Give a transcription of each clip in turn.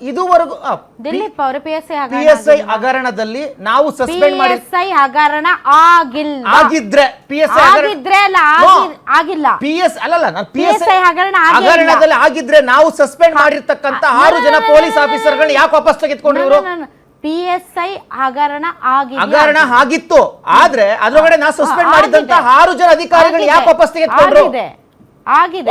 ಇದುವರೆಗೂ ದಿಲೀಪ್ ಅವರು PSI ಹಗರಣದಲ್ಲಿ ನಾವು ಸಸ್ಪೆಂಡ್ ಮಾಡಿ PSI ಹಗರಣ ಆಗಿದ್ರೆ ಆಗಿಲ್ಲ PS ಅಲ್ಲಲ್ಲ ನಾನು PSI ಹಗರಣದಲ್ಲಿ ಆಗಿದ್ರೆ ನಾವು ಸಸ್ಪೆಂಡ್ ಮಾಡಿರ್ತಕ್ಕಂತ 6 ಜನ ಪೊಲೀಸ್ ಆಫೀಸರ್ಗಳನ್ನ ಯಾಕೆ ವಾಪಸ್ ತೆಗೆದುಕೊಂಡ್ರು? PSI ಹಗರಣ ಆಗಿತ್ತು, ಆದ್ರೆ ಅದ್ರೊಳಗಡೆ ನಾವು ಸಸ್ಪೆಂಡ್ ಮಾಡಿದಂತ 6 ಜನ ಅಧಿಕಾರಿಗಳು ಯಾಕೆ ವಾಪಸ್ ತೆಗೆದುಕೊಂಡ್ರು?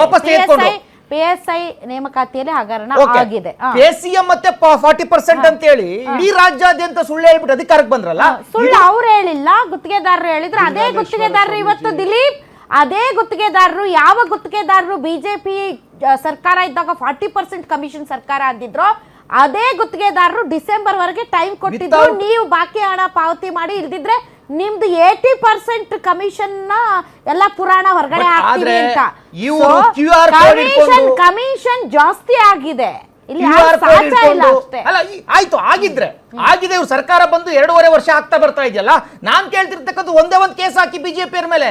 ವಾಪಸ್ ತೆಗೆದುಕೊಂಡ್ರು. PSI ನೇಮಕಾತಿಯಲ್ಲಿ ಹಗರಣ ಆಗಿದೆ. KCM ಮತ್ತೆ 40% ಅಂತ ಹೇಳಿ ಇಡೀ ರಾಜ್ಯಾದ್ಯಂತ ಸುಳ್ಳು ಹೇಳ್ಬಿಟ್ಟು ಅಧಿಕಾರಕ್ಕೆ ಬಂದ್ರಲ್ಲ. ಸುಳ್ಳು ಅವ್ರು ಹೇಳಿಲ್ಲ, ಗುತ್ತಿಗೆದಾರರು ಹೇಳಿದ್ರು. ಅದೇ ಗುತ್ತಿಗೆದಾರರು ಇವತ್ತು ದಿಲೀಪ್, ಅದೇ ಗುತ್ತಿಗೆದಾರರು ಯಾವ ಗುತ್ತಿಗೆದಾರರು ಬಿಜೆಪಿ ಸರ್ಕಾರ ಇದ್ದಾಗ 40% ಕಮಿಷನ್ ಸರ್ಕಾರ ಅಂದಿದ್ರು, ಅದೇ ಗುತ್ತಿಗೆದಾರರು ಡಿಸೆಂಬರ್ ವರೆಗೆ ಟೈಮ್ ಕೊಟ್ಟಿದ್ರು. ನೀವು ಬಾಕಿ ಹಣ ಪಾವತಿ ಮಾಡಿ, ಇಲ್ದಿದ್ರೆ ನಿಮ್ದು 80% ಕಮಿಷನ್ ಎಲ್ಲ ಪುರಾಣ ಹೊರಗಡೆ ಹಾಕ್ತೀವಿ ಅಂತ. ಕಮಿಷನ್ ಜಾಸ್ತಿ ಆಗಿದೆ. ಆಯ್ತು, ಆಗಿದೆ ಇವ್ರು ಸರ್ಕಾರ ಬಂದು 2.5 ವರ್ಷ ಆಗ್ತಾ ಬರ್ತಾ ಇದೆಯಲ್ಲ. ನಾನ್ ಕೇಳ್ತಿರ್ತಕ್ಕಂಥ ಒಂದೇ ಒಂದು ಕೇಸ್ ಹಾಕಿ ಬಿಜೆಪಿ ಮೇಲೆ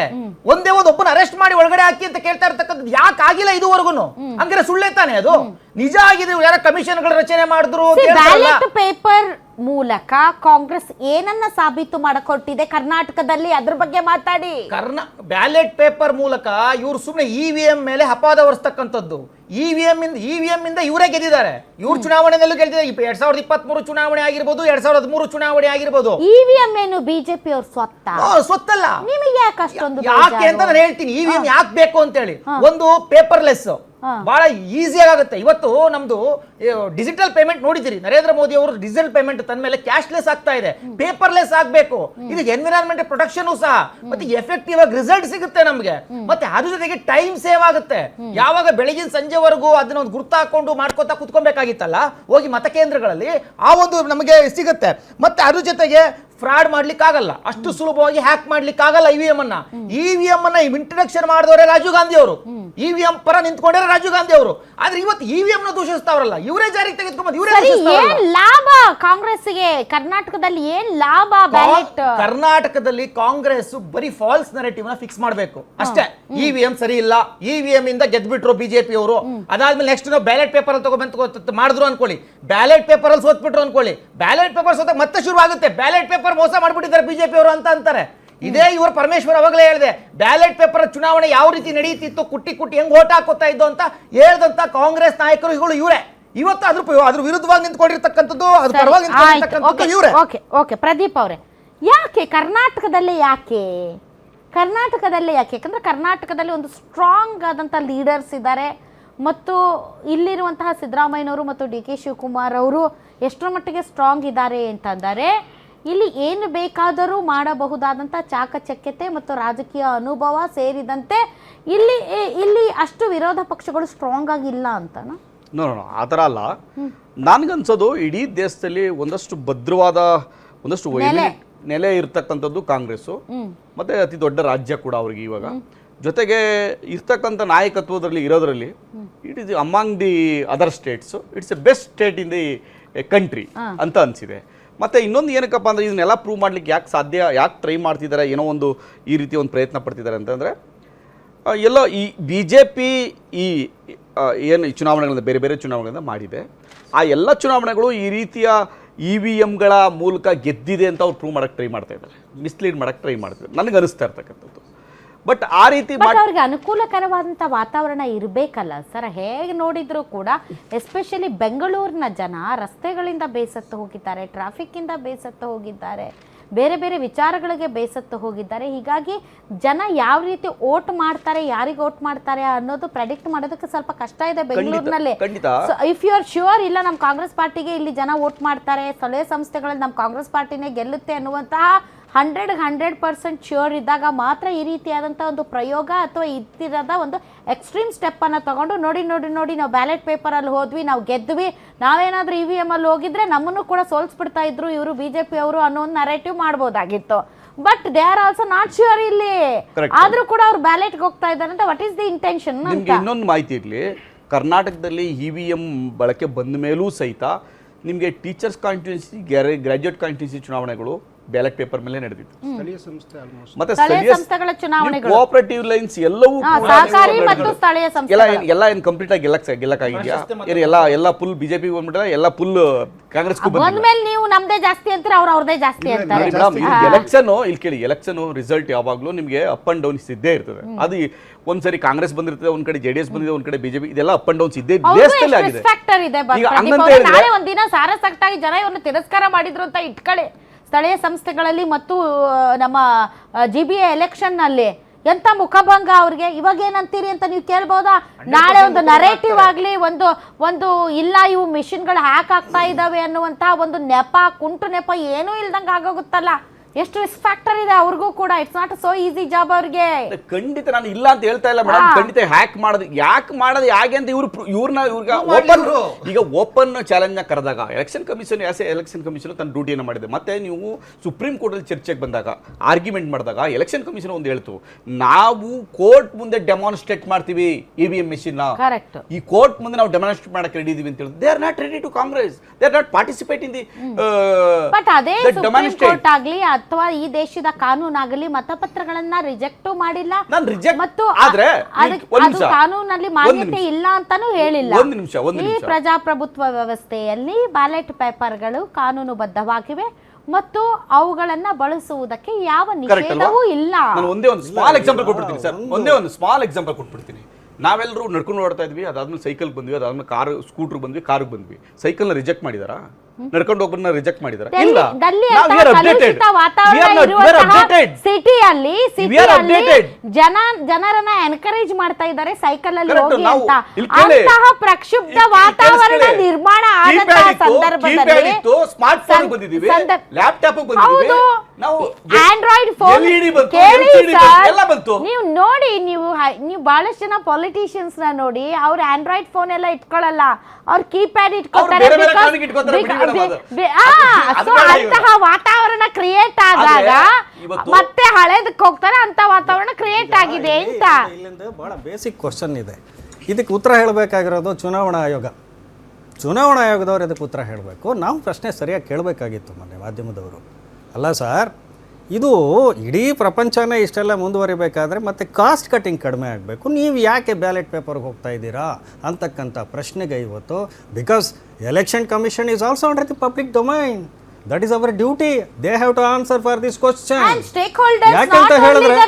ಒಂದೇ ಒಬ್ಬನ ಅರೆಸ್ಟ್ ಮಾಡಿ ಒಳಗಡೆ ಹಾಕಿ ಅಂತ ಕೇಳ್ತಾ ಇರ್ತಕ್ಕಂಥದ್ದು ಯಾಕೆ ಆಗಿಲ್ಲ ಇದುವರೆಗೂ? ಹಂಗಾರೆ ಸುಳ್ಳೇ ತಾನೆ ಅದು? ನಿಜ ಆಗಿದೆ, ಯಾರ ಕಮಿಷನ್ಗಳ ರಚನೆ ಮಾಡಿದ್ರು. ಬ್ಯಾಲೆಟ್ ಪೇಪರ್ ಮೂಲಕ ಕಾಂಗ್ರೆಸ್ ಏನನ್ನ ಸಾಬೀತು ಮಾಡಕೊಟ್ಟಿದೆ ಕರ್ನಾಟಕದಲ್ಲಿ? ಅದ್ರ ಬಗ್ಗೆ ಮಾತಾಡಿ. ಬ್ಯಾಲೆಟ್ ಪೇಪರ್ ಮೂಲಕ ಇವ್ರು ಸುಮ್ಮನೆ EVM ಮೇಲೆ ಅಪವಾದ ಹೊರಿಸ್ತಕ್ಕಂಥದ್ದು. EVM ಇಂದ ಇವರೇ ಗೆದ್ದಿದ್ದಾರೆ. ಇವ್ರು ಚುನಾವಣೆಯಲ್ಲೂ ಗೆದ್ದಿದ್ದಾರೆ. 2023 ಚುನಾವಣೆ ಆಗಿರ್ಬೋದು, 2013 ಚುನಾವಣೆ ಆಗಿರ್ಬೋದು. EVM ಏನು ಬಿಜೆಪಿ ಅವ್ರ ಸ್ವತ್ತಲ್ಲ. ನಿಮಗೆ ಯಾಕೆ ಅಷ್ಟೊಂದು ಯಾಕೆ ಅಂತ ನಾನು ಹೇಳ್ತೀನಿ. EVM ಯಾಕೆ ಬೇಕು ಅಂತ ಹೇಳಿ, ಒಂದು ಪೇಪರ್ಲೆಸ್ ಬಹಳ ಈಸಿಯಾಗಿ ಆಗುತ್ತೆ. ಇವತ್ತು ನಮ್ದು ಡಿಜಿಟಲ್ ಪೇಮೆಂಟ್ ನೋಡಿದಿರಿ, ನರೇಂದ್ರ ಮೋದಿ ಅವರು ಡಿಜಿಟಲ್ ಪೇಮೆಂಟ್ ತಂದ ಮೇಲೆ ಕ್ಯಾಶ್ಲೆಸ್ ಆಗ್ತಾ ಇದೆ, ಪೇಪರ್ಲೆಸ್ ಆಗ್ಬೇಕು. ಇದು ಎನ್ವಿರಾನ್ಮೆಂಟ್ ಪ್ರೊಟೆಕ್ಷನ್ ಸಹ, ಮತ್ತೆ ಎಫೆಕ್ಟಿವ್ ಆಗಿ ರಿಸಲ್ಟ್ ಸಿಗುತ್ತೆ ನಮ್ಗೆ, ಮತ್ತೆ ಅದ್ರ ಜೊತೆಗೆ ಟೈಮ್ ಸೇವ್ ಆಗುತ್ತೆ. ಯಾವಾಗ ಬೆಳಗಿನ ಸಂಜೆವರೆಗೂ ಅದನ್ನ ಒಂದು ಗುರ್ತು ಹಾಕೊಂಡು ಮಾಡ್ಕೋತಾ ಕುತ್ಕೊಬೇಕಾಗಿತ್ತಲ್ಲ, ಹೋಗಿ ಮತಕೇಂದ್ರಗಳಲ್ಲಿ ಆ ಒಂದು ನಮಗೆ ಸಿಗುತ್ತೆ. ಮತ್ತೆ ಅದ್ರ ಜೊತೆಗೆ ಫ್ರಾಡ್ ಮಾಡ್ಲಿಕ್ಕೆ ಆಗಲ್ಲ, ಅಷ್ಟು ಸುಲಭವಾಗಿ ಹ್ಯಾಕ್ ಮಾಡ್ಲಿಕ್ಕೆ ಆಗಲ್ಲ. EVM ಅನ್ನ ಇಂಟ್ರಡಕ್ಷನ್ ಮಾಡಿದವರೇ ರಾಜೀವ್ ಗಾಂಧಿ ಅವರು. EVM ಪರ ನಿಂತ್ಕೊಂಡ್ರೆ ರಾಜೀವ್ ಗಾಂಧಿ ಅವರು. ಆದ್ರೆ ಇವತ್ತು EVM ನ ದೂಷಿಸ್ತಾವ್ರಲ್ಲ, ಇವರೇ ಜಾರಿಗೆ ತೆಗೆದುಕೊಂಡು ಇವರೇ ಲಾಭ ಕಾಂಗ್ರೆಸ್ಗೆ ಕರ್ನಾಟಕದಲ್ಲಿ ಏನ್ ಲಾಭ? ಕರ್ನಾಟಕದಲ್ಲಿ ಕಾಂಗ್ರೆಸ್ ಬರೀ ಫಾಲ್ಸ್ ನರೇಟಿವ್ ನ ಫಿಕ್ಸ್ ಮಾಡಬೇಕು ಅಷ್ಟೇ. EVM ಸರಿ ಇಲ್ಲ, EVM ಇಂದ ಗೆದ್ಬಿಟ್ರು ಬಿಜೆಪಿ ಅವರು. ಅದಾದ್ಮೇಲೆ ನೆಕ್ಸ್ಟ್ ನಾವು ಬ್ಯಾಲೆಟ್ ಪೇಪರ್ ಅಲ್ಲಿ ತಗೊಂಡು ಮಾಡಿದ್ರು ಅನ್ಕೊಳ್ಳಿ, ಬ್ಯಾಲೆಟ್ ಪೇಪರ್ ಅಲ್ಲಿ ಸೋತ್ಬಿಟ್ರು ಅನ್ಕೊಳ್ಳಿ, ಬ್ಯಾಲೆಟ್ ಪೇಪರ್ ಸೋತ ಮತ್ತೆ ಶುರು ಆಗುತ್ತೆ, ಬ್ಯಾಲೆಟ್ ಪೇಪರ್ ಮೋಸ ಮಾಡ್ಬಿಟ್ಟಿದ್ದಾರೆ ಬಿಜೆಪಿ ಅವರು ಅಂತ ಅಂತಾರೆ. ಇದೇ ಇವರು ಪರಮೇಶ್ವರ್ ಅವಾಗಲೇ ಹೇಳಿದೆ, ಬ್ಯಾಲೆಟ್ ಪೇಪರ್ ಚುನಾವಣೆ ಯಾವ ರೀತಿ ನಡೀತಿತ್ತು, ಕುಟ್ಟಿ ಹೆಂಗ್ ಓಟ್ ಹಾಕೋತಾ ಇದ್ದು ಅಂತ ಹೇಳ್ದಂತ ಕಾಂಗ್ರೆಸ್ ನಾಯಕರು ಇವರೇ. ಇವತ್ತು ಅದ್ರ ವಿರುದ್ಧವಾಗಿ ನಿಂತ್ಕೊಂಡಿರ್ತಕ್ಕಂಥದ್ದು, ಅದ್ರ ಪರವಾಗಿ ನಿಂತ್ಕೊಂಡಿರ್ತಕ್ಕಂಥದ್ದು ಇವರೇ. ಓಕೆ ಪ್ರದೀಪ್ ಅವರೇ, ಯಾಕೆ ಕರ್ನಾಟಕದಲ್ಲೇ ಯಾಕೆ ಯಾಕಂದ್ರೆ ಕರ್ನಾಟಕದಲ್ಲಿ ಒಂದು ಸ್ಟ್ರಾಂಗ್ ಆದಂಥ ಲೀಡರ್ಸ್ ಇದ್ದಾರೆ, ಮತ್ತು ಇಲ್ಲಿರುವಂತಹ ಸಿದ್ದರಾಮಯ್ಯನವರು ಮತ್ತು DK ಶಿವಕುಮಾರ್ ಅವರು ಎಷ್ಟರ ಮಟ್ಟಿಗೆ ಸ್ಟ್ರಾಂಗ್ ಇದ್ದಾರೆ ಅಂತಂದರೆ, ಇಲ್ಲಿ ಏನು ಬೇಕಾದರೂ ಮಾಡಬಹುದಾದಂಥ ಚಾಕಚಕ್ಯತೆ ಮತ್ತು ರಾಜಕೀಯ ಅನುಭವ ಸೇರಿದಂತೆ ಇಲ್ಲಿ ಅಷ್ಟು ವಿರೋಧ ಪಕ್ಷಗಳು ಸ್ಟ್ರಾಂಗ್ ಆಗಿಲ್ಲ ಅಂತನಾ? ನೋ ಆ ಥರ ಅಲ್ಲ. ನನಗನ್ಸೋದು ಇಡೀ ದೇಶದಲ್ಲಿ ಒಂದಷ್ಟು ಭದ್ರವಾದ ಒಂದಷ್ಟು ನೆಲೆ ಇರ್ತಕ್ಕಂಥದ್ದು ಕಾಂಗ್ರೆಸ್ಸು, ಮತ್ತೆ ಅತಿ ದೊಡ್ಡ ರಾಜ್ಯ ಕೂಡ ಅವ್ರಿಗೆ ಇವಾಗ. ಜೊತೆಗೆ ಇರ್ತಕ್ಕಂಥ ನಾಯಕತ್ವದಲ್ಲಿ ಇರೋದ್ರಲ್ಲಿ it is among the other states it's a best state in the country ಅಂತ ಅನಿಸಿದೆ. ಮತ್ತು ಇನ್ನೊಂದು ಏನಕ್ಕಪ್ಪ ಅಂದರೆ, ಇದನ್ನೆಲ್ಲ ಪ್ರೂವ್ ಮಾಡಲಿಕ್ಕೆ ಯಾಕೆ ಟ್ರೈ ಮಾಡ್ತಿದ್ದಾರೆ, ಏನೋ ಒಂದು ಈ ರೀತಿ ಒಂದು ಪ್ರಯತ್ನ ಪಡ್ತಿದ್ದಾರೆ ಅಂತಂದರೆ, ಎಲ್ಲೋ ಈ BJP ಏನು ಚುನಾವಣೆಗಳಿಂದ ಬೇರೆ ಚುನಾವಣೆಗಳಿಂದ ಮಾಡಿದೆ, ಆ ಎಲ್ಲ ಚುನಾವಣೆಗಳು ಈ ರೀತಿಯ EVMಗಳ ಮೂಲಕ ಗೆದ್ದಿದೆ ಅಂತ ಅವ್ರು ಪ್ರೂವ್ ಮಾಡೋಕ್ಕೆ ಟ್ರೈ ಮಾಡ್ತಾ ಇದ್ದಾರೆ, ಮಿಸ್ಲೀಡ್ ಮಾಡೋಕ್ಕೆ ಟ್ರೈ ಮಾಡ್ತಿದ್ದಾರೆ ನನಗೆ ಅನಿಸ್ತಾ ಇರ್ತಕ್ಕಂಥದ್ದು. ಬಟ್ ಆ ರೀತಿ ಅವ್ರಿಗೆ ಅನುಕೂಲಕರವಾದಂಥ ವಾತಾವರಣ ಇರಬೇಕಲ್ಲ ಸರ್. ಹೇಗೆ ನೋಡಿದ್ರು ಕೂಡ ಎಸ್ಪೆಷಲಿ ಬೆಂಗಳೂರಿನ ಜನ ರಸ್ತೆಗಳಿಂದ ಬೇಸತ್ತು ಹೋಗಿದ್ದಾರೆ, ಟ್ರಾಫಿಕ್ಕಿಂದ ಬೇಸತ್ತು ಹೋಗಿದ್ದಾರೆ, ಬೇರೆ ಬೇರೆ ವಿಚಾರಗಳಿಗೆ ಬೇಸತ್ತು ಹೋಗಿದ್ದಾರೆ. ಹೀಗಾಗಿ ಜನ ಯಾವ ರೀತಿ ಓಟ್ ಮಾಡ್ತಾರೆ, ಯಾರಿಗೆ ಓಟ್ ಮಾಡ್ತಾರೆ ಅನ್ನೋದು ಪ್ರೆಡಿಕ್ಟ್ ಮಾಡೋದಕ್ಕೆ ಸ್ವಲ್ಪ ಕಷ್ಟ ಇದೆ ಬೆಂಗಳೂರಿನಲ್ಲಿ. ಇಫ್ ಯು ಆರ್ ಶ್ಯೂರ್ ಇಲ್ಲ ನಮ್ಮ ಕಾಂಗ್ರೆಸ್ ಪಾರ್ಟಿಗೆ ಇಲ್ಲಿ ಜನ ಓಟ್ ಮಾಡ್ತಾರೆ, ಸ್ಥಳೀಯ ಸಂಸ್ಥೆಗಳಲ್ಲಿ ನಮ್ಮ ಕಾಂಗ್ರೆಸ್ ಪಾರ್ಟಿನೇ ಗೆಲ್ಲುತ್ತೆ ಅನ್ನುವಂತಹ 100% ಶ್ಯೂರ್ ಇದ್ದಾಗ ಮಾತ್ರ ಈ ರೀತಿಯಾದಂಥ ಒಂದು ಪ್ರಯೋಗ ಅಥವಾ ಇದ್ದಿರದ ಒಂದು ಎಕ್ಸ್ಟ್ರೀಮ್ ಸ್ಟೆಪ್ಪನ್ನು ತಗೊಂಡು ನೋಡಿ ನಾವು ಬ್ಯಾಲೆಟ್ ಪೇಪರಲ್ಲಿ ಹೋದ್ವಿ, ನಾವು ಗೆದ್ವಿ, ನಾವೇನಾದರೂ EVM ಅಲ್ಲಿ ಹೋಗಿದ್ರೆ ನಮ್ಮನ್ನು ಕೂಡ ಸೋಲ್ಸ್ಬಿಡ್ತಾ ಇದ್ರು ಇವರು BJP ಅವರು ಅನ್ನೋ ಒಂದು ನರೇಟಿವ್ ಮಾಡ್ಬೋದಾಗಿತ್ತು. But they are also not sure ಇಲ್ಲಿ, ಆದ್ರೂ ಕೂಡ ಅವ್ರು ಬ್ಯಾಲೆಟ್ಗೆ ಹೋಗ್ತಾ ಇದ್ದಾರೆ ಅಂತ. ವಾಟ್ ಈಸ್ ದಿ ಇಂಟೆನ್ಷನ್ ಅಂತ ಇನ್ನೊಂದು ಮಾಹಿತಿ ಇರಲಿ. ಕರ್ನಾಟಕದಲ್ಲಿ EVM ಬಳಕೆ ಬಂದ ಮೇಲೂ ಸಹಿತ ನಿಮಗೆ ಟೀಚರ್ಸ್ ಕಾನ್ಸ್ಟಿಟ್ಯೂನ್ಸಿ, ಗ್ರಾಜ್ಯುಯೇಟ್ ಕಾನ್ಸ್ಟಿಟ್ಯೂನ್ಸಿ ಚುನಾವಣೆಗಳು ಬ್ಯಾಲೆಟ್ ಪೇಪರ್ ಮೇಲೆ ನಡೆದಿತ್ತು. ಸ್ಥಳೀಯ ಸಂಸ್ಥೆ ಆಲ್ಮೋಸ್ಟ್ ಮತ್ತೆ ಸ್ಥಳೀಯ ಸಂಸ್ಥೆಗಳ ಚುನಾವಣೆಗಳು. ಕೋಆಪರೇಟಿವ್ ಲೈನ್ಸ್ ಎಲ್ಲವೂ ಕೂಡ ಸಹಕಾರಿ ಮತ್ತು ಸ್ಥಳೀಯ ಸಂಸ್ಥೆಗಳು. ಎಲ್ಲ ಏನ್ ಕಂಪ್ಲೀಟ್ ಆಗಿ ಗೆಲ್ಲಕ್ಕಾಗಿದ್ಯಾ? ಎಲ್ಲ ಫುಲ್ ಬಿಜೆಪಿ ಬಂದ್ಬಿಟ್ರೆ ಎಲ್ಲ ಫುಲ್ ಕಾಂಗ್ರೆಸ್ ಒಂದ್ಮೇಲೆ ನೀವು ನಮ್ದೇ ಜಾಸ್ತಿ ಅಂತಾರೆ, ಅವ್ರದೇ ಜಾಸ್ತಿ ಅಂತಾರೆ. ಎಲೆಕ್ಷನ್ ಇಲ್ಲಿ ಕೇಳಿ, ಎಲೆಕ್ಷನ್ ರಿಸಲ್ಟ್ ಯಾವಾಗ್ಲೂ ನಿಮ್ಗೆ ಅಪ್ ಅಂಡ್ ಡೌನ್ಸ್ ಇದ್ದೇ ಇರ್ತದೆ. ಅದು ಒಂದ್ಸರಿ ಕಾಂಗ್ರೆಸ್ ಬಂದಿರ್ತದೆ, ಒಂದ್ ಕಡೆ ಜೆಡಿಎಸ್ ಬಂದಿದೆ, ಒಂದ್ ಕಡೆ ಬಿಜೆಪಿ, ಇದೆಲ್ಲ ಅಪ್ ಅಂಡ್ ಡೌನ್ಸ್ ಇದ್ದೇ ದೇಶದಲ್ಲಿ ಆಗಿದೆ. ಫ್ಯಾಕ್ಟರ್ ಇದೆ. ಈಗ ಹಂಗಂತ ಹೇಳಿದ್ರೆ ನಾಳೆ ಒಂದಿನ ಸಾರಸಟ್ಟಾಗಿ ಜನ ಇವ್ರನ್ನ ತಿರಸ್ಕಾರ ಮಾಡಿದ್ರು ಅಂತ ಇಟ್ಕೊಳ್ಳಿ. ಸ್ಥಳೀಯ ಸಂಸ್ಥೆಗಳಲ್ಲಿ ಮತ್ತು ನಮ್ಮ GBA ಎಲೆಕ್ಷನ್ ನಲ್ಲಿ ಎಂತ ಮುಖಭಂಗ ಅವ್ರಿಗೆ. ಇವಾಗ ಏನಂತೀರಿ ಅಂತ ನೀವು ಕೇಳ್ಬೋದಾ? ನಾಳೆ ಒಂದು ನರೇಟಿವ್ ಆಗ್ಲಿ, ಒಂದು ಇಲ್ಲ ಇವು ಮಿಷಿನ್ಗಳು ಹ್ಯಾಕ್ ಆಗ್ತಾ ಇದಾವೆ ಅನ್ನುವಂತ ಒಂದು ನೆಪ, ಕುಂಟು ನೆಪ ಏನೂ ಇಲ್ದಂಗ ಆಗೋಗುತ್ತಲ್ಲ. ಎಷ್ಟು ರಿಸ್ಕ್ ಫ್ಯಾಕ್ಟರ್ ಇದೆ ಅವ್ರಿಗೂ ಕೂಡ. It's not so easy job ಅವ್ರಿಗೆ. ಖಂಡಿತ ನಾನು ಇಲ್ಲ ಅಂತ ಹೇಳ್ತಾ ಇಲ್ಲ ಮೇಡಮ್. ಖಂಡಿತ ಹ್ಯಾಕ್ ಮಾಡೋದು ಯಾಕೆ ಅಂತ ಈಗ ಓಪನ್ ಚಾಲೆಂಜ್ ನ ಕರೆದಾಗ ಎಲೆಕ್ಷನ್ ಕಮಿಷನ್ ತನ್ನ ಡ್ಯೂಟಿಯನ್ನು ಮಾಡಿದೆ. ಮತ್ತೆ ನೀವು ಸುಪ್ರೀಂ ಕೋರ್ಟ್ ಅಲ್ಲಿ ಚರ್ಚೆಗೆ ಬಂದಾಗ, ಆರ್ಗ್ಯುಮೆಂಟ್ ಮಾಡಿದಾಗ ಎಲೆಕ್ಷನ್ ಕಮಿಷನ್ ಒಂದು ಹೇಳ್ತು, ನಾವು ಕೋರ್ಟ್ ಮುಂದೆ ಡೆಮಾನ್ಸ್ಟ್ರೇಟ್ ಮಾಡ್ತೀವಿ EVM ಮೆಷಿನ್ ನ. ಕರೆಕ್ಟ್. ಈ ಕೋರ್ಟ್ ಮುಂದೆ ನಾವು ಡೆಮಾನ್ಸ್ಟ್ರೇಟ್ ಮಾಡಕ್ಕೆ ರೆಡಿ ಇದೀವಿ ಅಂತ ಹೇಳಿ they are not ready to Congress, they are not participate in the but ಅದೇ ಸುಪ್ರೀಂ ಕೋರ್ಟ್ ಆಗ್ಲಿ ಅಥವಾ ಈ ದೇಶದ ಕಾನೂನಾಗಲಿ ಮತಪತ್ರಗಳನ್ನ ರಿಜೆಕ್ಟ್ ಮಾಡಿಲ್ಲ ಮತ್ತು ಅದು ಕಾನೂನಲ್ಲಿ ಮಾನ್ಯತೆ ಇಲ್ಲ ಅಂತಾನೂ ಹೇಳಿಲ್ಲ. ಈ ಪ್ರಜಾಪ್ರಭುತ್ವ ವ್ಯವಸ್ಥೆಯಲ್ಲಿ ಬ್ಯಾಲೆಟ್ ಪೇಪರ್ಗಳು ಕಾನೂನುಬದ್ಧವಾಗಿವೆ ಮತ್ತು ಅವುಗಳನ್ನ ಬಳಸುವುದಕ್ಕೆ ಯಾವ ನಿಷೇಧವೂ ಇಲ್ಲ. ನಾನು ಒಂದೇ ಒಂದು ಸ್ಮಾಲ್ ಎಕ್ಸಾಂಪಲ್ ಕೊಟ್ಬಿಡ್ತೀನಿ ಸರ್. ಒಂದೇ ಒಂದು ಸ್ಮಾಲ್ ಎಕ್ಸಾಂಪಲ್ ಕೊಟ್ಬಿಡ್ತೀನಿ. ನಾವೆಲ್ಲರೂ ನಡ್ಕೊಂಡು ಓಡ್ತಾ ಇದ್ವಿ, ಅದಾದ್ಮೇಲೆ ಸೈಕಲ್ ಬಂದ್ವಿ, ಅದಾದ್ಮೇಲೆ ಕಾರ್ ಸ್ಕೂಟರ್ ಬಂದ್ವಿ, ಕಾರ್ ಬಂದ್ವಿ. ಸೈಕಲ್ನ ರಿಜೆಕ್ಟ್ ಮಾಡಿದಾರಾ? ನಡ್ಕೊಂಡು ಹೋಗೋದನ್ನ ರಿಜೆಕ್ಟ್ ಮಾಡಿದಾರಾ? ಇಲ್ಲ. ಸಿಟಿಯಲ್ಲಿ ಜನರನ್ನ ಎನ್ಕರೇಜ್ ಮಾಡ್ತಾ ಇದ್ದಾರೆ ಸೈಕಲ್ ಅಲ್ಲಿ ಹೋಗಿ ಅಂತ. ಅಂತಹ ಪ್ರಕ್ಷುಬ್ಧ ವಾತಾವರಣ ನಿರ್ಮಾಣ ಆದಂತಹ ಸಂದರ್ಭದಲ್ಲಿ ಆಂಡ್ರಾಯ್ಡ್ ಫೋನ್ ಕೇಳಿ ಸರ್, ನೀವು ನೋಡಿ, ನೀವು ಬಹಳಷ್ಟು ಜನ ಪೊಲಿಟಿಷಿಯನ್ಸ್ ನ ನೋಡಿ, ಅವ್ರು ಆಂಡ್ರಾಯ್ಡ್ ಫೋನ್ ಎಲ್ಲ ಇಟ್ಕೊಳ್ಳಲ್ಲ, ಅವ್ರು ಕೀಪ್ಯಾಡ್ ಇಟ್ಕೊತಾರೆ. ಅಂತಹ ವಾತಾವರಣ ಕ್ರಿಯೇಟ್ ಆದಾಗ ಮತ್ತೆ ಹಳೇದಕ್ಕೆ ಹೋಗ್ತಾರೆ. ಅಂತ ವಾತಾವರಣ ಕ್ರಿಯೇಟ್ ಆಗಿದೆ ಅಂತ. ಇಲ್ಲಿಂದ ಬಹಳ ಬೇಸಿಕ್ ಕ್ವಶನ್ ಇದೆ. ಇದಕ್ಕೆ ಉತ್ತರ ಹೇಳಬೇಕಾಗಿರೋದು ಚುನಾವಣಾ ಆಯೋಗ. ಚುನಾವಣಾ ಆಯೋಗದವರು ಇದಕ್ಕೆ ಉತ್ತರ ಹೇಳಬೇಕು. ನಾವು ಪ್ರಶ್ನೆ ಸರಿಯಾಗಿ ಕೇಳಬೇಕಾಗಿತ್ತು ಮೊನ್ನೆ ಮಾಧ್ಯಮದವರು. ಅಲ್ಲ ಸರ್, ಇದು ಇಡೀ ಪ್ರಪಂಚನೇ ಇಷ್ಟೆಲ್ಲ ಮುಂದುವರಿಬೇಕಾದ್ರೆ ಮತ್ತೆ ಕಾಸ್ಟ್ ಕಟ್ಟಿಂಗ್ ಕಡಿಮೆ ಆಗಬೇಕು, ನೀವು ಯಾಕೆ ಬ್ಯಾಲೆಟ್ ಪೇಪರ್ಗೆ ಹೋಗ್ತಾ ಇದ್ದೀರಾ ಅಂತಕ್ಕಂಥ ಪ್ರಶ್ನೆಗೆ ಇವತ್ತು, because election commission is also under the public domain. That is our duty. They have to answer for this question. ಯಾಕಂತ ಹೇಳಿದ್ರೆ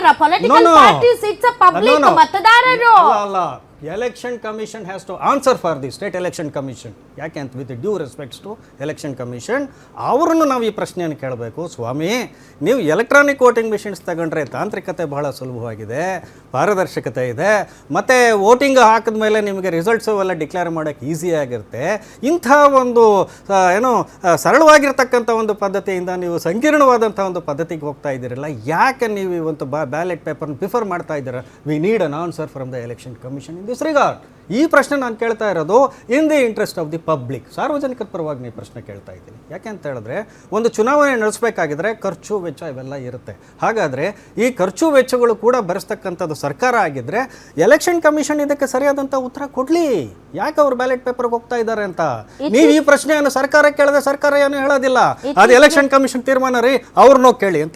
ಅಲ್ಲ, election commission has to answer for the state election commission. ಯಾಕೆ ಅಂತ with due respects to election commission, ಅವರನ್ನು ನಾವು ಈ ಪ್ರಶ್ನೆಯನ್ನು ಕೇಳಬೇಕು. ಸ್ವಾಮಿ, ನೀವು ಎಲೆಕ್ಟ್ರಾನಿಕ್ ವೋಟಿಂಗ್ ಮಿಷಿನ್ಸ್ ತಗೊಂಡ್ರೆ ತಾಂತ್ರಿಕತೆ ಬಹಳ ಸುಲಭವಾಗಿದೆ, ಪಾರದರ್ಶಕತೆ ಇದೆ, ಮತ್ತು ವೋಟಿಂಗ್ ಹಾಕಿದ ಮೇಲೆ ನಿಮಗೆ ರಿಸಲ್ಟ್ಸು ಎಲ್ಲ ಡಿಕ್ಲೇರ್ ಮಾಡೋಕ್ಕೆ ಈಸಿಯಾಗಿರುತ್ತೆ. ಇಂಥ ಒಂದು ಸರಳವಾಗಿರ್ತಕ್ಕಂಥ ಒಂದು ಪದ್ಧತಿಯಿಂದ ನೀವು ಸಂಕೀರ್ಣವಾದಂಥ ಒಂದು ಪದ್ಧತಿಗೆ ಹೋಗ್ತಾ ಇದ್ದೀರಲ್ಲ, ಯಾಕೆ ನೀವು ಇವತ್ತು ಬ್ಯಾಲೆಟ್ ಪೇಪರ್ನ ಪ್ರಿಫರ್ ಮಾಡ್ತಾ ಇದ್ದೀರಾ? We need an answer from the election commission in this regard. ಈ ಪ್ರಶ್ನೆ ನಾನು ಕೇಳ್ತಾ ಇರೋದು in the interest of the public, ಸಾರ್ವಜನಿಕರ ಪರವಾಗಿ ನೀವು ಪ್ರಶ್ನೆ ಕೇಳ್ತಾ ಇದ್ದೀನಿ. ಯಾಕೆ ಅಂತ ಹೇಳಿದ್ರೆ, ಒಂದು ಚುನಾವಣೆ ನಡೆಸಬೇಕಾಗಿದ್ರೆ ಖರ್ಚು ವೆಚ್ಚ ಇವೆಲ್ಲ ಇರುತ್ತೆ. ಹಾಗಾದರೆ ಈ ಖರ್ಚು ವೆಚ್ಚಗಳು ಕೂಡ ಭರಿಸ್ತಕ್ಕಂಥದ್ದು ಸರ್ಕಾರ ಆಗಿದ್ದರೆ ಎಲೆಕ್ಷನ್ ಕಮಿಷನ್ ಇದಕ್ಕೆ ಸರಿಯಾದಂಥ ಉತ್ತರ ಕೊಡಲಿ. ಯಾಕೆ ಅವ್ರು ಬ್ಯಾಲೆಟ್ ಪೇಪರ್ಗೆ ಹೋಗ್ತಾ ಇದ್ದಾರೆ ಅಂತ ನೀವು ಈ ಪ್ರಶ್ನೆಯನ್ನು ಸರ್ಕಾರ ಕೇಳಿದ್ರೆ ಸರ್ಕಾರ ಏನು ಹೇಳೋದಿಲ್ಲ. ಅದು ಎಲೆಕ್ಷನ್ ಕಮಿಷನ್ ತೀರ್ಮಾನ ರೀ, ಅವ್ರನ್ನೋ ಕೇಳಿ ಅಂತ